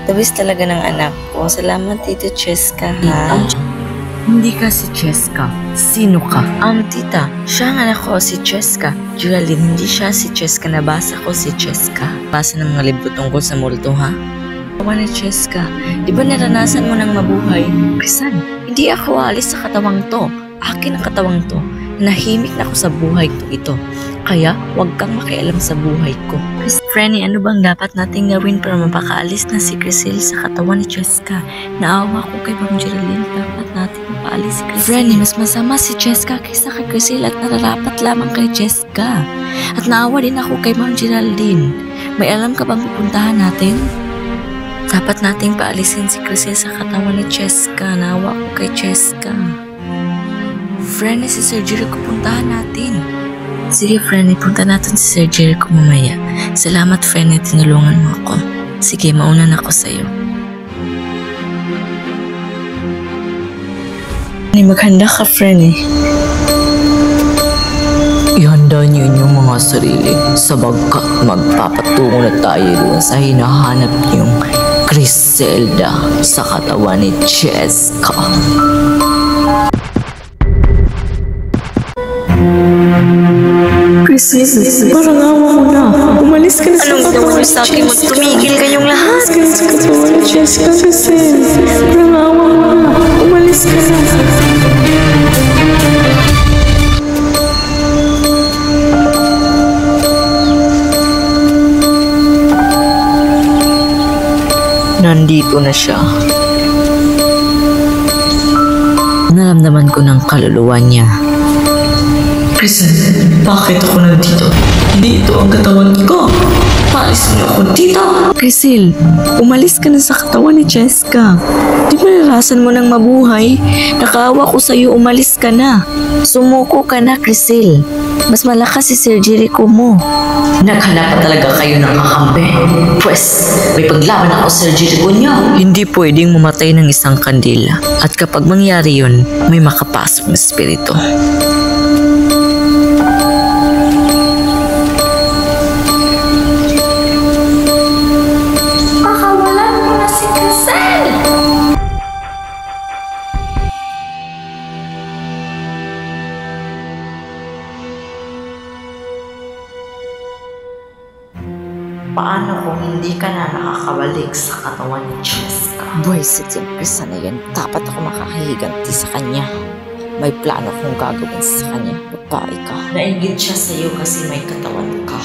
Tabis talaga ng anak ko. Salamat, Tito Cheska, ha? Hindi ka si Cheska. Sino ka? Tita, siya ang anak ko, si Cheska. Geraldine, hindi siya si Cheska. Nabasa ko si Cheska. Basa ng mga libro tungkol sa multo, ha? Katawan ni Cheska, di ba naranasan mo ng mabuhay? Krisan, hindi ako aalis sa katawang to. Akin ang katawang to. Nahimik na ako sa buhay ko ito. Kaya, huwag kang makialam sa buhay ko. Frenny, ano bang dapat nating gawin para mapakaalis na si Crisel sa katawan ni Cheska? Naawa ko kay Ma'am Geraldine. Dapat natin mapaalis si Crisel. Frenny, mas masama si Cheska kaysa kay Crisel at nararapat lamang kay Cheska. At naawa din ako kay Ma'am Geraldine. May alam ka bang pupuntahan natin? Dapat nating paalisin si Crisel sa katawan ni Cheska. Naawa ko kay Cheska. Frenny, si Sir Jericho, puntahan natin. Sige, Frenny, punta natin si Sir Jericho mamaya. Salamat, Frenny, tinulungan mo ako. Sige, mauna na ako sa'yo. Maghanda ka, Frenny. Ihanda niyo inyong mga sarili sabagkat magpapatungo na tayo doon sa hinahanap niyong Griselda sa katawan ni Cheska. Crisel, parang awa mo na. Umalis ka na sa katawan ni Cheska. Anong gawin sa akin? Tumigil kayong lahat. Umalis ka na sa katawan ni Cheska, Crisel. Parang awa mo na. Umalis ka na. Nandito na siya. Naramdaman ko ng kaluluwa niya. Crisel, bakit ako nandito? Hindi ito ang katawan ko. Paalis niyo ako dito. Crisel, umalis ka na sa katawan ni Cheska. Di ba narasan mo ng mabuhay? Nakaawa ko sa'yo, umalis ka na. Sumuko ka na, Crisel. Mas malakas si Sir Jericho mo. Naghanap talaga kayo ng kakampi. Pwes, may paglaban ako sa Sir Jericho niyo. Hindi pwedeng mamatay ng isang kandila. At kapag mangyari yun, may makapasok na espiritu. Paano kung hindi ka na nakakabalik sa katawan ni Cheska? Buwisit yung presa na yan. Dapat ako makahiganti sa kanya. May plano akong gagawin sa kanya. Babae ka. Nainggit siya sa'yo kasi may katawan ka.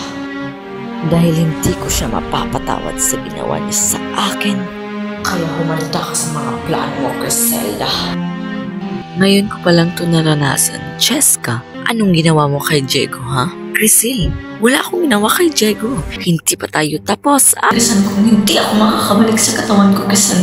Dahil hindi ko siya mapapatawad sa ginawa niya sa akin. Kaya humanda ka sa mga plano mo, Griselda. Ngayon ko palang ito naranasan. Cheska, anong ginawa mo kay Diego, ha? Crisel, wala akong ginawa kay Diego. Hindi pa tayo tapos. Kung hindi ako makakabalik sa katawan ko, Crisel,